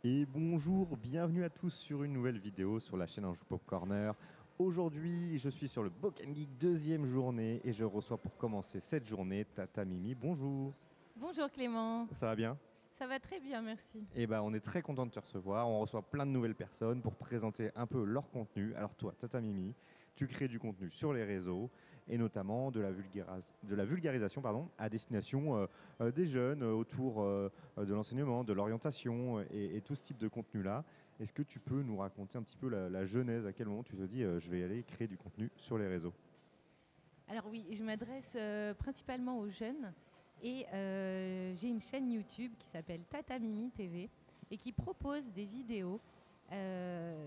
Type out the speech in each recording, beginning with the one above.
Et bonjour, bienvenue à tous sur une nouvelle vidéo sur la chaîne Un Joue Pop Corner. Aujourd'hui, je suis sur le Boken Geek deuxième journée et je reçois pour commencer cette journée Tata Mimi. Bonjour, Bonjour Clément, ça va bien? ça va très bien, merci. Eh ben, on est très content de te recevoir. On reçoit plein de nouvelles personnes pour présenter un peu leur contenu. Alors toi, Tata Mimi, tu crées du contenu sur les réseaux et notamment de la vulgarisation à destination des jeunes autour de l'enseignement, de l'orientation et tout ce type de contenu-là. Est-ce que tu peux nous raconter un petit peu la genèse, à quel moment tu te dis je vais aller créer du contenu sur les réseaux? Alors oui, je m'adresse principalement aux jeunes et j'ai une chaîne YouTube qui s'appelle Tata Mimi TV et qui propose des vidéos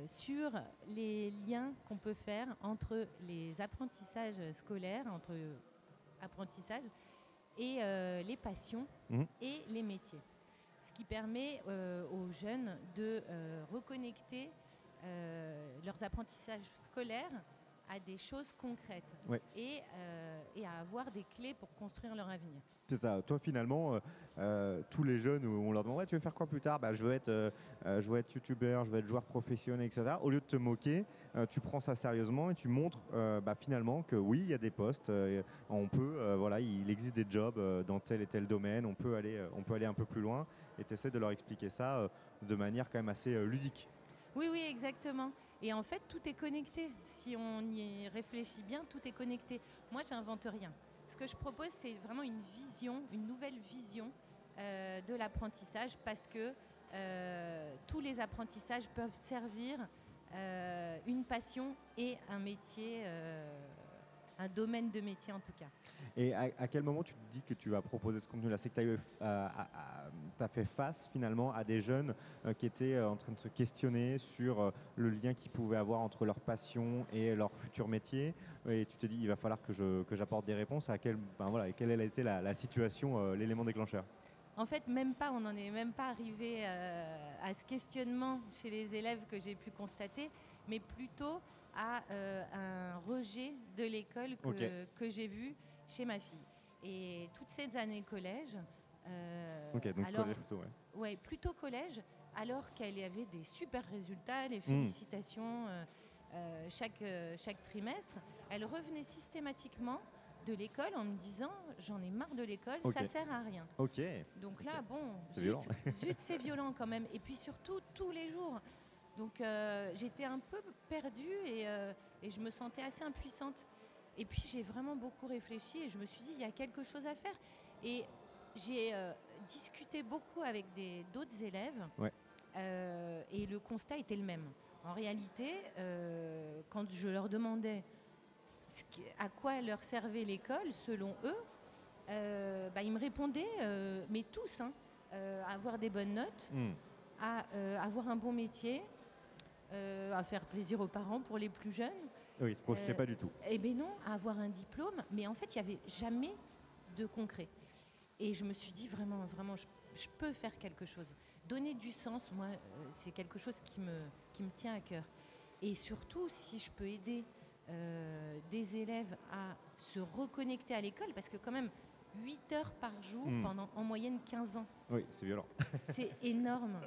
sur les liens qu'on peut faire entre les apprentissages scolaires, entre apprentissage et les passions Mhm. et les métiers. Ce qui permet aux jeunes de reconnecter leurs apprentissages scolaires à des choses concrètes Ouais. et à avoir des clés pour construire leur avenir. C'est ça. Toi, finalement, tous les jeunes, où on leur demande ouais, tu veux faire quoi plus tard? Bah, je veux être youtubeur, je veux être joueur professionnel, etc. Au lieu de te moquer, tu prends ça sérieusement et tu montres finalement que oui, il y a des postes, on peut, voilà, il existe des jobs dans tel et tel domaine, on peut aller un peu plus loin et tu essaies de leur expliquer ça de manière quand même assez ludique. Oui, oui, exactement. Et en fait, tout est connecté. Si on y réfléchit bien, tout est connecté. Moi, j'invente rien. Ce que je propose, c'est vraiment une vision, une nouvelle vision de l'apprentissage parce que tous les apprentissages peuvent servir une passion et un métier, un domaine de métier en tout cas. Et à quel moment tu te dis que tu vas proposer ce contenu-là? C'est que tu as fait face finalement à des jeunes qui étaient en train de se questionner sur le lien qu'ils pouvaient avoir entre leur passion et leur futur métier. Et tu t'es dit, il va falloir que j'apporte des réponses. Voilà, quelle a été la situation, l'élément déclencheur? En fait, même pas, on n'en est même pas arrivé à ce questionnement chez les élèves que j'ai pu constater, mais plutôt à un rejet de l'école Ok, que j'ai vu chez ma fille. Et toutes ces années collège, ok, donc alors, collège plutôt, ouais. ouais, plutôt collège, alors qu'elle avait des super résultats, les Hmm. félicitations chaque trimestre, elle revenait systématiquement de l'école en me disant j'en ai marre de l'école, Ok, ça sert à rien. ok, Donc ok. là, bon, C'est violent. zut, c'est violent quand même. Et puis surtout, tous les jours. Donc j'étais un peu perdue et je me sentais assez impuissante. Et puis j'ai vraiment beaucoup réfléchi et je me suis dit, il y a quelque chose à faire. Et j'ai discuté beaucoup avec d'autres élèves Ouais. et le constat était le même. En réalité, quand je leur demandais à quoi leur servait l'école, selon eux, ils me répondaient, mais tous, hein, à avoir des bonnes notes, Hmm. à avoir un bon métier, à faire plaisir aux parents pour les plus jeunes. Oui, il se projetait pas du tout. Eh bien non, à avoir un diplôme, mais en fait, il n'y avait jamais de concret. Et je me suis dit vraiment, vraiment, je peux faire quelque chose. Donner du sens, moi, c'est quelque chose qui me tient à cœur. Et surtout, si je peux aider des élèves à se reconnecter à l'école, parce que quand même, 8 heures par jour Hmm. pendant en moyenne 15 ans, Oui, c'est violent. c'est énorme.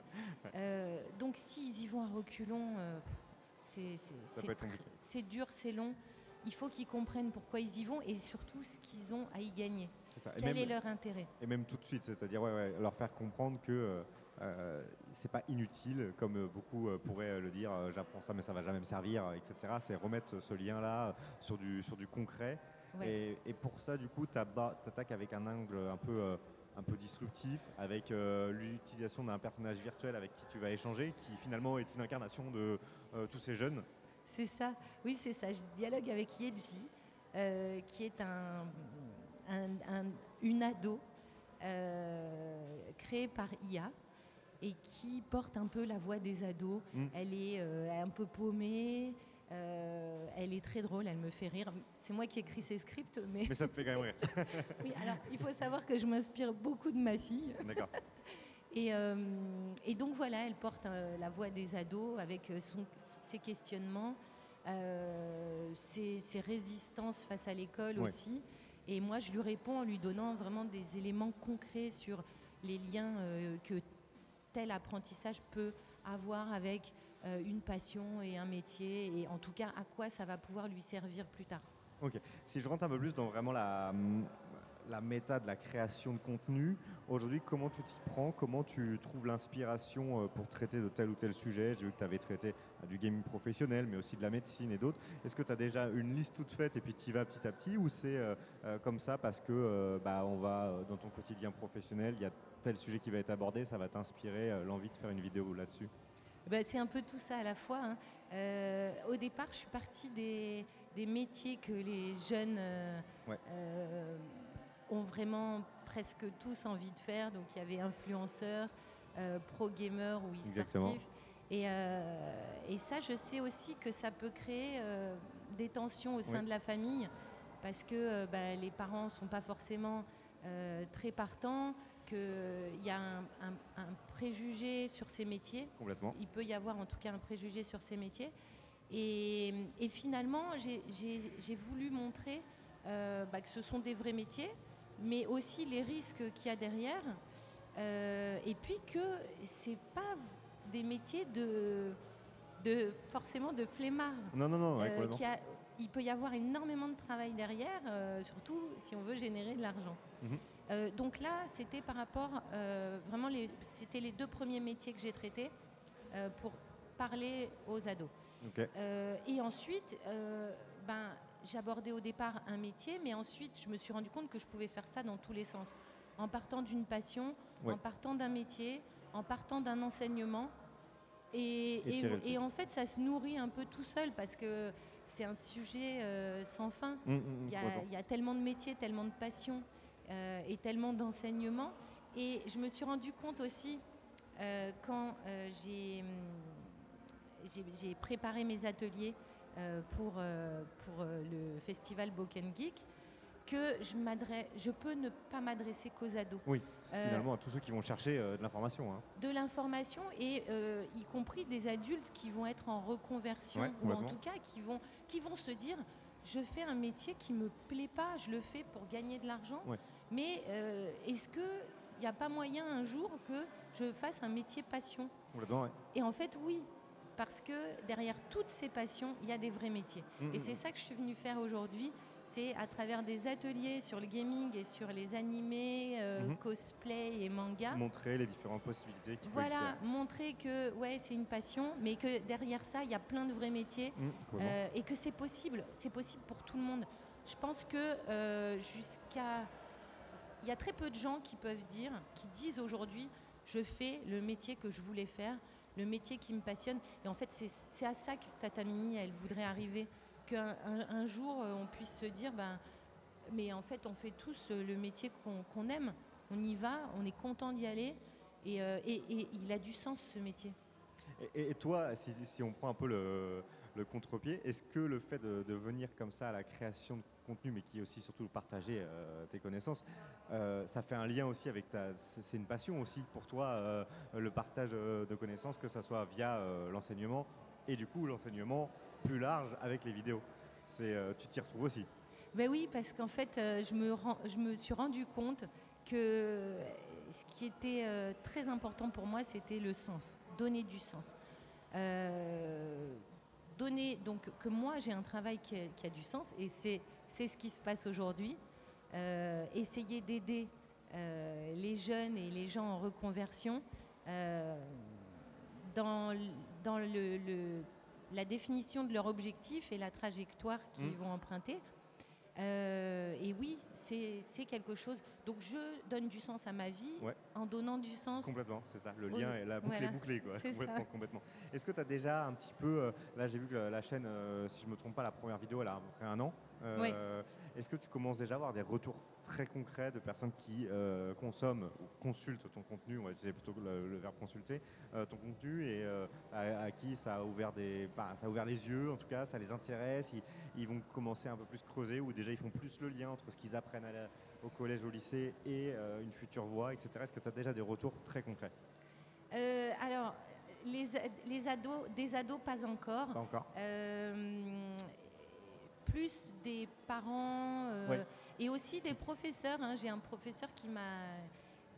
Donc s'ils y vont à reculons, Ça peut être compliqué. c'est dur, c'est long. Il faut qu'ils comprennent pourquoi ils y vont et surtout ce qu'ils ont à y gagner. C'est ça. Quel est leur intérêt? Et même tout de suite, c'est-à-dire leur faire comprendre que c'est pas inutile, comme beaucoup pourraient le dire, j'apprends ça mais ça va jamais me servir, etc. C'est remettre ce lien-là sur du concret. Ouais. Et pour ça, du coup, tu attaques avec un angle un peu disruptif, avec l'utilisation d'un personnage virtuel avec qui tu vas échanger, qui finalement est une incarnation de tous ces jeunes. C'est ça, oui, c'est ça. Je dialogue avec Yeji, qui est une ado créée par IA et qui porte un peu la voix des ados. Mm. Elle est un peu paumée, elle est très drôle, elle me fait rire. C'est moi qui écris ses scripts, mais Mais ça te fait quand même rire. oui, alors il faut savoir que je m'inspire beaucoup de ma fille. D'accord. Et donc voilà, elle porte la voix des ados avec ses questionnements, ses résistances face à l'école Ouais. aussi. Et moi, je lui réponds en lui donnant vraiment des éléments concrets sur les liens que tel apprentissage peut avoir avec une passion et un métier, et en tout cas à quoi ça va pouvoir lui servir plus tard. Ok. Si je rentre un peu plus dans vraiment la méta de la création de contenu, aujourd'hui, comment tu t'y prends? Comment tu trouves l'inspiration pour traiter de tel ou tel sujet? J'ai vu que tu avais traité du gaming professionnel, mais aussi de la médecine et d'autres. Est-ce que tu as déjà une liste toute faite et puis tu y vas petit à petit, ou c'est comme ça parce que on va dans ton quotidien professionnel, il y a tel sujet qui va être abordé, ça va t'inspirer l'envie de faire une vidéo là-dessus? C'est un peu tout ça à la fois, hein. Au départ, je suis partie des métiers que les jeunes Ouais. ont vraiment presque tous envie de faire. Donc il y avait influenceurs, pro gamer ou Exactement. e-sportifs. Et ça, je sais aussi que ça peut créer des tensions au sein Oui. de la famille, parce que les parents ne sont pas forcément très partants, qu'il y a un préjugé sur ces métiers. Complètement. Il peut y avoir en tout cas un préjugé sur ces métiers. Et finalement, j'ai voulu montrer que ce sont des vrais métiers, mais aussi les risques qu'il y a derrière. Et puis que c'est pas des métiers forcément de flemmards. Non, ouais, complètement. Il peut y avoir énormément de travail derrière, surtout si on veut générer de l'argent. Donc là, c'était par rapport, vraiment, c'était les 2 premiers métiers que j'ai traités pour parler aux ados. Ok. Et ensuite, j'abordais au départ un métier, mais ensuite, je me suis rendu compte que je pouvais faire ça dans tous les sens. En partant d'une passion, Ouais. en partant d'un métier, en partant d'un enseignement. Et en fait, ça se nourrit un peu tout seul, parce que c'est un sujet sans fin. Il y a tellement de métiers, tellement de passions et tellement d'enseignements. Et je me suis rendu compte aussi, quand j'ai préparé mes ateliers pour le festival Boken Geek, que je peux ne pas m'adresser qu'aux ados. Oui, finalement, à tous ceux qui vont chercher de l'information. Hein. De l'information, et y compris des adultes qui vont être en reconversion, Ouais, ou en tout cas qui vont se dire, je fais un métier qui me plaît pas, je le fais pour gagner de l'argent, Ouais. mais est-ce qu'il n'y a pas moyen un jour que je fasse un métier passion? Complètement, ouais. Et en fait, oui, parce que derrière toutes ces passions, il y a des vrais métiers. Et c'est ça que je suis venue faire aujourd'hui. C'est à travers des ateliers sur le gaming et sur les animés, cosplay et manga. Montrer les différentes possibilités qu'il faut Voilà, explorer. montrer que c'est une passion, mais que derrière ça, il y a plein de vrais métiers, et que c'est possible pour tout le monde. Je pense que il y a très peu de gens qui disent aujourd'hui, je fais le métier que je voulais faire, le métier qui me passionne. Et en fait, c'est à ça que Tata Mimi, elle voudrait arriver. Qu'un jour, on puisse se dire, mais en fait, on fait tous le métier qu'on aime. On y va, on est content d'y aller, et il a du sens, ce métier. Et toi, si on prend un peu le contre-pied, est-ce que le fait de venir comme ça à la création de contenu, mais qui est aussi surtout partager tes connaissances, ça fait un lien aussi avec c'est une passion aussi pour toi, le partage de connaissances, que ça soit via l'enseignement, et du coup l'enseignement plus large avec les vidéos. Tu t'y retrouves aussi. Ben oui, parce qu'en fait, je me suis rendu compte que ce qui était très important pour moi, c'était le sens, donner du sens. Donner, donc, que moi j'ai un travail qui a du sens, et c'est ce qui se passe aujourd'hui. Essayer d'aider les jeunes et les gens en reconversion dans la définition de leur objectif et la trajectoire qu'ils vont emprunter. Et oui, c'est quelque chose. Donc je donne du sens à ma vie en donnant du sens. Complètement, c'est ça. Le lien et la boucle est bouclée, quoi. Complètement. Est-ce que tu as déjà un petit peu, là j'ai vu que la chaîne, si je ne me trompe pas, la première vidéo elle a à peu près 1 an. Est-ce que tu commences déjà à avoir des retours très concrets de personnes qui consomment ou consultent ton contenu, on va utiliser plutôt le verbe consulter, ton contenu, et à qui ça a ouvert ça a ouvert les yeux, en tout cas ça les intéresse, ils vont commencer un peu plus creuser, ou déjà ils font plus le lien entre ce qu'ils apprennent au collège, au lycée, et une future voie, etc. Est-ce que tu as déjà des retours très concrets? Alors, des ados, pas encore. Pas encore. Plus des parents et aussi des professeurs. J'ai un professeur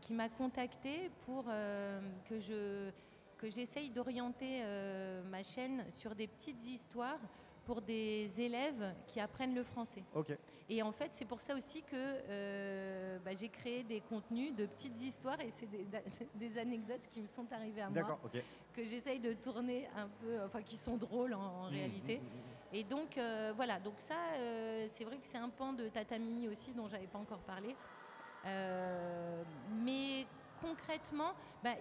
qui m'a contactée pour que j'essaye d'orienter ma chaîne sur des petites histoires pour des élèves qui apprennent le français. Ok. Et en fait, c'est pour ça aussi que j'ai créé des contenus de petites histoires et c'est des anecdotes qui me sont arrivées à moi, D'accord, ok. que j'essaye de tourner un peu, enfin qui sont drôles en réalité. Et donc voilà, donc ça, c'est vrai que c'est un pan de Tata Mimi aussi dont j'avais pas encore parlé. Mais concrètement,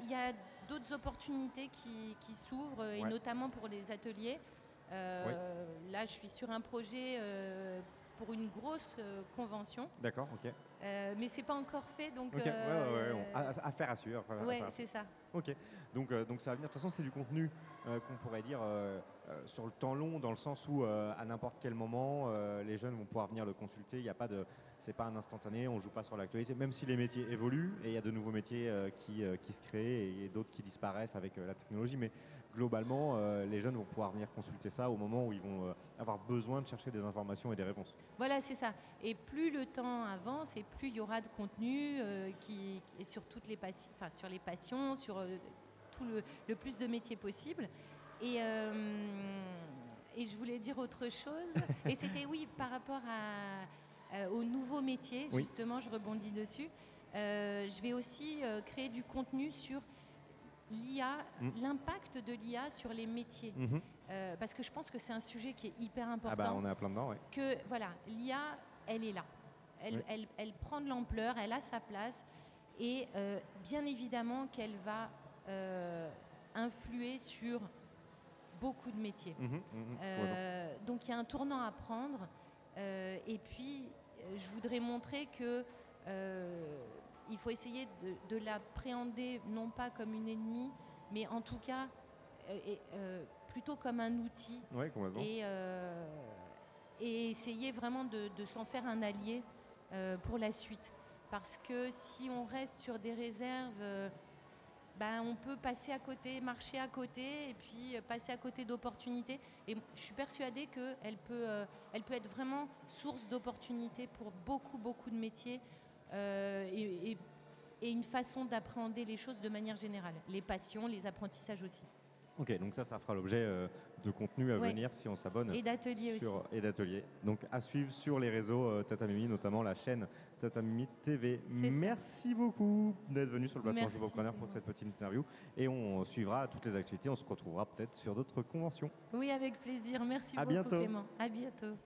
il y a d'autres opportunités qui s'ouvrent, et notamment pour les ateliers. Là, je suis sur un projet pour une grosse convention. D'accord, ok. Mais c'est pas encore fait, donc. Ok, affaire à suivre. Ouais, c'est ça. Ok, donc ça va venir. De toute façon, c'est du contenu qu'on pourrait dire sur le temps long, dans le sens où à n'importe quel moment, les jeunes vont pouvoir venir le consulter. Il n'y a pas de, c'est pas un instantané. On joue pas sur l'actualité, même si les métiers évoluent et il y a de nouveaux métiers qui se créent et d'autres qui disparaissent avec la technologie. Mais globalement, les jeunes vont pouvoir venir consulter ça au moment où ils vont avoir besoin de chercher des informations et des réponses. Voilà, c'est ça. Et plus le temps avance, et plus il y aura de contenu qui est sur toutes les passions, enfin sur les passions, sur tout le plus de métiers possible. Et je voulais dire autre chose. Et c'était par rapport aux nouveaux métiers, justement, je rebondis dessus. Je vais aussi créer du contenu sur l'IA, l'impact de l'IA sur les métiers. Parce que je pense que c'est un sujet qui est hyper important. On est à plein dedans, Que voilà, l'IA, elle est là. Elle prend de l'ampleur, elle a sa place. Et bien évidemment qu'elle va influer sur beaucoup de métiers. Donc il y a un tournant à prendre. Et puis, je voudrais montrer que il faut essayer de l'appréhender non pas comme une ennemie, mais en tout cas plutôt comme un outil. Et essayer vraiment de s'en faire un allié pour la suite. Parce que si on reste sur des réserves, on peut passer à côté, marcher à côté et puis passer à côté d'opportunités. Et je suis persuadée qu'elle peut être vraiment source d'opportunités pour beaucoup, beaucoup de métiers et une façon d'appréhender les choses de manière générale. Les passions, les apprentissages aussi. Ok, donc ça fera l'objet de contenu à venir si on s'abonne. Et d'ateliers aussi. Et d'ateliers. Donc à suivre sur les réseaux Tata Mimi, notamment la chaîne Tata Mimi TV. Merci beaucoup d'être venu sur le plateau Infopreneur pour cette petite interview. Et on suivra toutes les activités. On se retrouvera peut-être sur d'autres conventions. Oui, avec plaisir. Merci beaucoup, Clément. À bientôt.